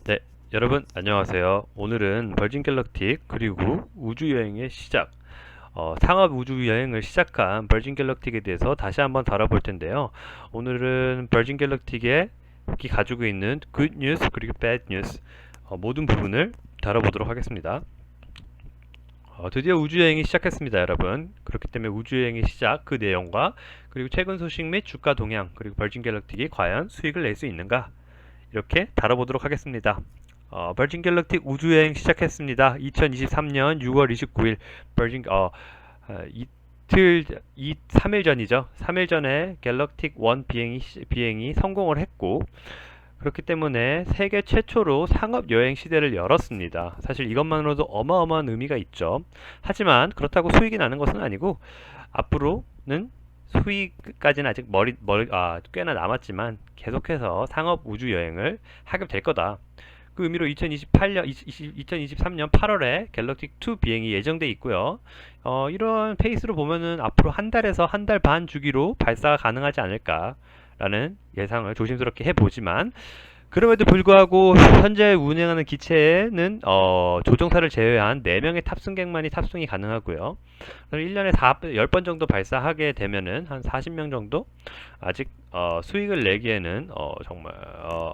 네, 여러분 안녕하세요. 오늘은 버진 갤럭틱 그리고 우주여행의 시작, 상업 우주여행을 시작한 버진 갤럭틱에 대해서 다시 한번 다뤄볼 텐데요. 오늘은 버진 갤럭틱이 가지고 있는 굿 뉴스 그리고 배드 뉴스 모든 부분을 다뤄보도록 하겠습니다. 드디어 우주여행이 시작했습니다, 여러분. 그렇기 때문에 우주여행의 시작, 그 내용과 그리고 최근 소식 및 주가 동향 그리고 버진 갤럭틱이 과연 수익을 낼 수 있는가, 이렇게 다뤄보도록 하겠습니다. 버진 갤럭틱 우주여행 시작했습니다. 2023년 6월 29일 버진 이틀 3일 전이죠. 3일 전에 갤럭틱 1 비행이 성공을 했고, 그렇기 때문에 세계 최초로 상업 여행 시대를 열었습니다. 사실 이것만으로도 어마어마한 의미가 있죠. 하지만 그렇다고 수익이 나는 것은 아니고, 앞으로는 수익까지는 아직 꽤나 남았지만 계속해서 상업 우주 여행을 하게 될 거다. 그 의미로 2023년 8월에 갤럭틱 2 비행이 예정돼 있고요. 이런 페이스로 보면은 앞으로 한 달에서 한 달 반 주기로 발사가 가능하지 않을까라는 예상을 조심스럽게 해보지만, 그럼에도 불구하고 현재 운행하는 기체는 조종사를 제외한 4명의 탑승객만이 탑승이 가능하고요. 1년에 10번 정도 발사하게 되면은 한 40명 정도, 아직 수익을 내기에는 정말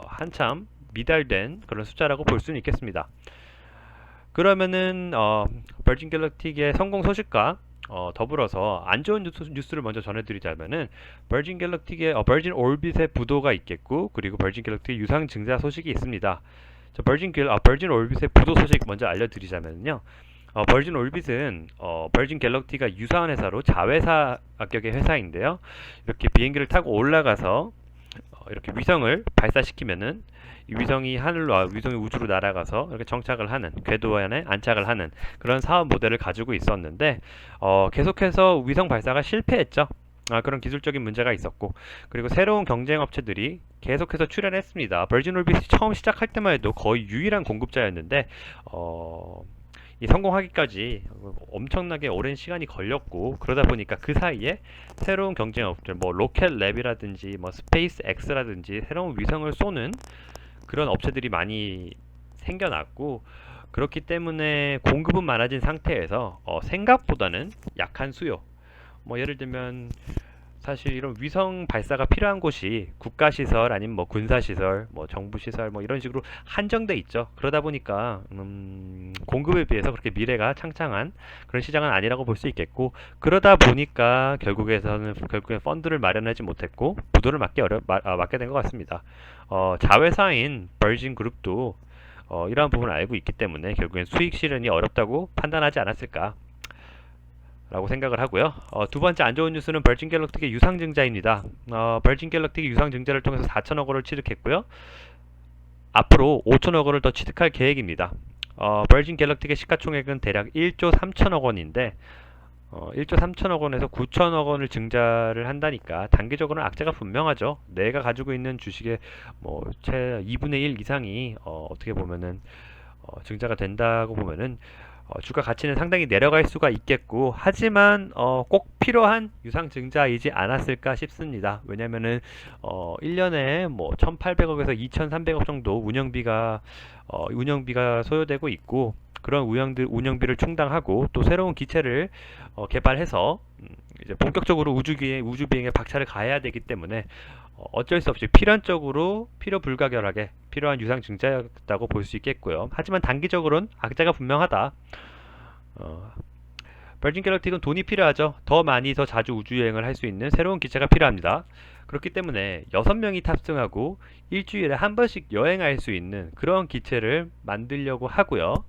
한참 미달된 그런 숫자라고 볼 수는 있겠습니다. 그러면은 버진 갤럭틱의 성공 소식과 더불어서 안 좋은 뉴스를 먼저 전해드리자면은, 버진 갤럭틱의 버진 올빗의 부도가 있겠고, 그리고 버진 갤럭틱 유상 증자 소식이 있습니다. 버진 올빗의 부도 소식 먼저 알려드리자면요. 버진 올빗은 버진 갤럭틱과 유사한 회사로 자회사격의 회사인데요. 이렇게 비행기를 타고 올라가서 이렇게 위성을 발사시키면은 이 위성이 위성이 우주로 날아가서 이렇게 정착을 하는, 궤도안에 안착을 하는 그런 사업 모델을 가지고 있었는데, 계속해서 위성 발사가 실패했죠. 그런 기술적인 문제가 있었고, 그리고 새로운 경쟁 업체들이 계속해서 출연했습니다. 버진 올빗이 처음 시작할 때만 해도 거의 유일한 공급자였는데, 이 성공하기까지 엄청나게 오랜 시간이 걸렸고, 그러다 보니까 그 사이에 새로운 경쟁 업체, 뭐 로켓랩이라든지 뭐 스페이스 X라든지 새로운 위성을 쏘는 그런 업체들이 많이 생겨났고, 그렇기 때문에 공급은 많아진 상태에서 생각보다는 약한 수요, 뭐 예를 들면 사실 이런 위성 발사가 필요한 곳이 국가시설 아니면 뭐 군사시설, 뭐 정부시설, 뭐 이런 식으로 한정돼 있죠. 그러다 보니까 공급에 비해서 그렇게 미래가 창창한 그런 시장은 아니라고 볼 수 있겠고, 그러다 보니까 결국엔 펀드를 마련하지 못했고 부도를 맞게 된 것 같습니다. 자회사인 버진 그룹도 이러한 부분을 알고 있기 때문에 결국엔 수익 실현이 어렵다고 판단하지 않았을까 라고 생각을 하고요. 두 번째 안 좋은 뉴스는 버진 갤럭틱의 유상증자입니다. 버진 갤럭틱이 유상증자를 통해서 4천억 원을 취득했고요. 앞으로 5천억 원을 더 취득할 계획입니다. 버진 갤럭틱의 시가총액은 대략 1조 3천억 원인데, 1조 3천억 원에서 9천억 원을 증자를 한다니까 단기적으로는 악재가 분명하죠. 내가 가지고 있는 주식의 뭐채 2분의 1 이상이 어떻게 보면은 증자가 된다고 보면은 주가 가치는 상당히 내려갈 수가 있겠고, 하지만 꼭 필요한 유상 증자이지 않았을까 싶습니다. 왜냐면은 1년에 뭐 1,800억에서 2,300억 정도 운영비가 소요되고 있고, 그런 운영비를 충당하고 또 새로운 기체를 개발해서 이제 본격적으로 우주 비행에 박차를 가해야 되기 때문에 어쩔 수 없이 필연적으로 필요 불가결하게 필요한 유상 증자였다고 볼 수 있겠고요. 하지만 단기적으로는 악재가 분명하다. 어, 버진 갤럭틱은 돈이 필요하죠. 더 많이 더 자주 우주 여행을 할 수 있는 새로운 기체가 필요합니다. 그렇기 때문에 6명이 탑승하고 일주일에 한 번씩 여행할 수 있는 그런 기체를 만들려고 하고요.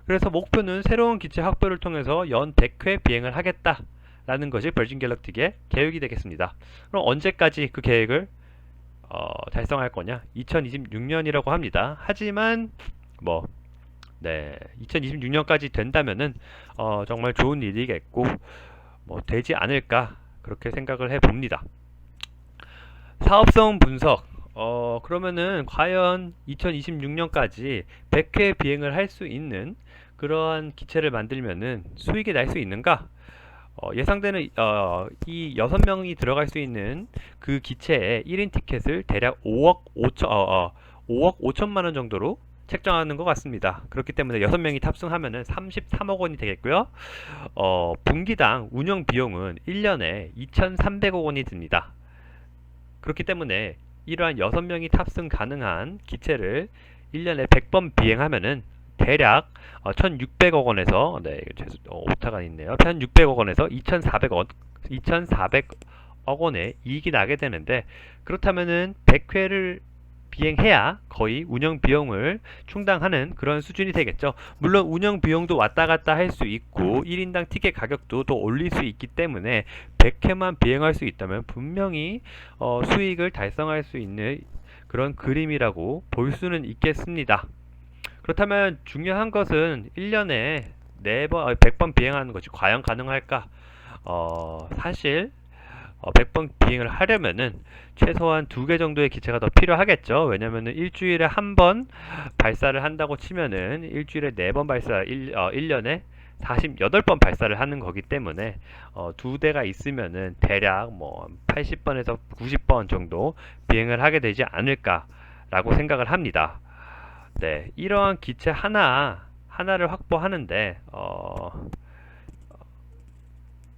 그래서 목표는 새로운 기체 확보를 통해서 연 100회 비행을 하겠다라는 것이 버진 갤럭틱의 계획이 되겠습니다. 그럼 언제까지 그 계획을 달성할 거냐? 2026년이라고 합니다. 하지만 뭐 2026년까지 된다면은 정말 좋은 일이겠고, 뭐 되지 않을까 그렇게 생각을 해봅니다. 사업성 분석. 그러면은 과연 2026년까지 100회 비행을 할 수 있는 그러한 기체를 만들면은 수익이 날 수 있는가? 예상되는 이 6명이 들어갈 수 있는 그 기체의 1인 티켓을 대략 5억 5천만 원 정도로 책정하는 것 같습니다. 그렇기 때문에 6명이 탑승하면은 33억 원이 되겠고요. 분기당 운영 비용은 1년에 2,300억 원이 듭니다. 그렇기 때문에 이러한 6명이 탑승 가능한 기체를 1년에 100번 비행하면은 대략 1,600억 원에서 오타가 있네요. 1,600억 원에서 2,400억 원의 이익이 나게 되는데, 그렇다면은 100회를 비행해야 거의 운영 비용을 충당하는 그런 수준이 되겠죠. 물론 운영 비용도 왔다 갔다 할 수 있고 1인당 티켓 가격도 더 올릴 수 있기 때문에 100회만 비행할 수 있다면 분명히 수익을 달성할 수 있는 그런 그림이라고 볼 수는 있겠습니다. 그렇다면 중요한 것은 1년에 4번, 100번 비행하는 것이 과연 가능할까? 사실 100번 비행을 하려면은 최소한 2개 정도의 기체가 더 필요하겠죠. 왜냐면은 일주일에 한 번 발사를 한다고 치면은 일주일에 4번 발사, 1년에 48번 발사를 하는 거기 때문에 2대가 있으면은 대략 뭐 80번에서 90번 정도 비행을 하게 되지 않을까라고 생각을 합니다. 네, 이러한 기체 하나를 확보하는데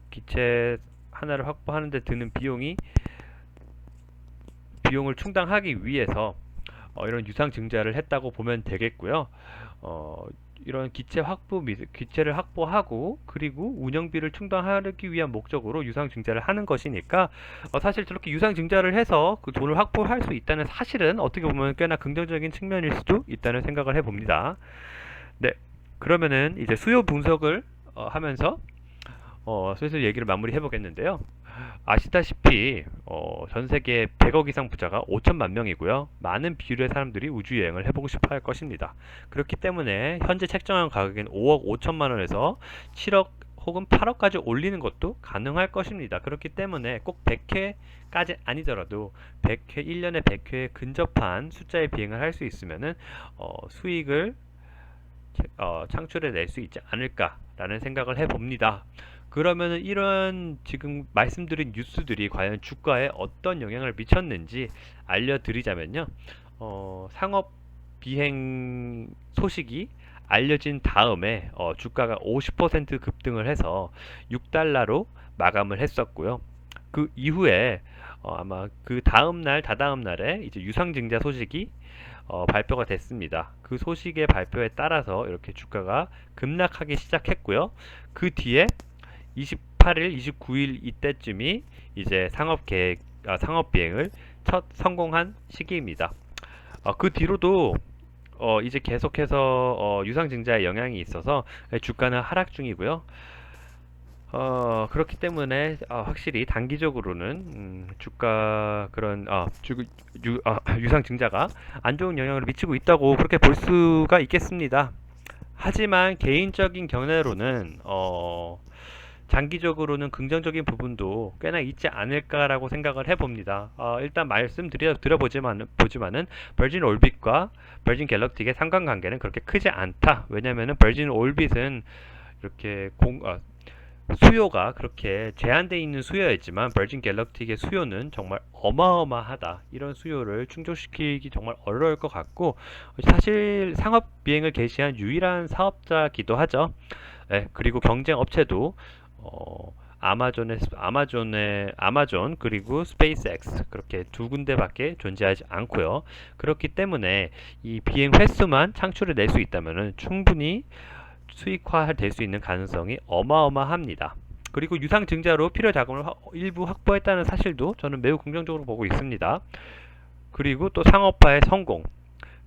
기체 하나를 확보하는데 드는 비용을 충당하기 위해서 이런 유상 증자를 했다고 보면 되겠고요. 이런 기체를 확보하고 그리고 운영비를 충당하기 위한 목적으로 유상 증자를 하는 것이니까 사실 저렇게 유상 증자를 해서 그 돈을 확보할 수 있다는 사실은 어떻게 보면 꽤나 긍정적인 측면일 수도 있다는 생각을 해봅니다. 네, 그러면은 이제 수요 분석을 하면서 슬슬 얘기를 마무리해 보겠는데요. 아시다시피 전 세계 100억 이상 부자가 5천만 명이고요. 많은 비율의 사람들이 우주 여행을 해보고 싶어 할 것입니다. 그렇기 때문에 현재 책정한 가격인 5억 5천만 원에서 7억 혹은 8억까지 올리는 것도 가능할 것입니다. 그렇기 때문에 꼭 100회까지 아니더라도 100회, 1년에 100회에 근접한 숫자의 비행을 할 수 있으면은 수익을 창출해 낼 수 있지 않을까라는 생각을 해봅니다. 그러면은 이런 지금 말씀드린 뉴스들이 과연 주가에 어떤 영향을 미쳤는지 알려드리자면요. 상업 비행 소식이 알려진 다음에 주가가 50% 급등을 해서 6달러로 마감을 했었고요. 그 이후에 아마 그 다음 날, 다다음 날에 이제 유상증자 소식이 발표가 됐습니다. 그 소식의 발표에 따라서 이렇게 주가가 급락하기 시작했고요. 그 뒤에 28일, 29일 이때쯤이 이제 상업 비행을 첫 성공한 시기입니다. 그 뒤로도 이제 계속해서 유상증자의 영향이 있어서 주가는 하락 중이고요. 그렇기 때문에 확실히 단기적으로는 주가 그런 유상 증자가 안 좋은 영향을 미치고 있다고 그렇게 볼 수가 있겠습니다. 하지만 개인적인 견해로는 장기적으로는 긍정적인 부분도 꽤나 있지 않을까라고 생각을 해봅니다. 일단 보지만은 버진 올빗과 버진 갤럭틱의 상관관계는 그렇게 크지 않다. 왜냐면은 버진 올빗은 이렇게 수요가 그렇게 제한되어 있는 수요였지만 버진 갤럭틱의 수요는 정말 어마어마하다. 이런 수요를 충족시키기 정말 어려울 것 같고 사실 상업 비행을 개시한 유일한 사업자기도 하죠. 네, 그리고 경쟁 업체도 아마존 그리고 스페이스X 그렇게 두 군데밖에 존재하지 않고요. 그렇기 때문에 이 비행 횟수만 창출해 낼 수 있다면 충분히 수익화될 수 있는 가능성이 어마어마합니다. 그리고 유상증자로 필요 자금을 일부 확보했다는 사실도 저는 매우 긍정적으로 보고 있습니다. 그리고 또 상업화의 성공.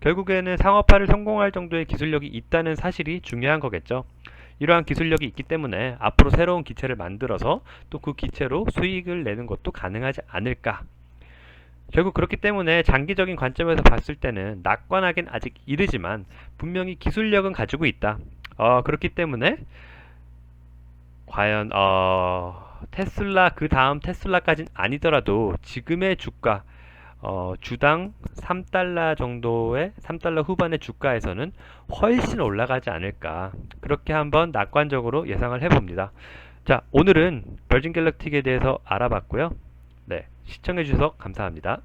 결국에는 상업화를 성공할 정도의 기술력이 있다는 사실이 중요한 거겠죠. 이러한 기술력이 있기 때문에 앞으로 새로운 기체를 만들어서 또 그 기체로 수익을 내는 것도 가능하지 않을까. 결국 그렇기 때문에 장기적인 관점에서 봤을 때는 낙관하긴 아직 이르지만 분명히 기술력은 가지고 있다. 그렇기 때문에 과연 테슬라 그 다음 테슬라까지는 아니더라도 지금의 주가 주당 3달러 정도의 3달러 후반의 주가에서는 훨씬 올라가지 않을까 그렇게 한번 낙관적으로 예상을 해봅니다. 자, 오늘은 버진 갤럭틱에 대해서 알아봤고요. 네, 시청해 주셔서 감사합니다.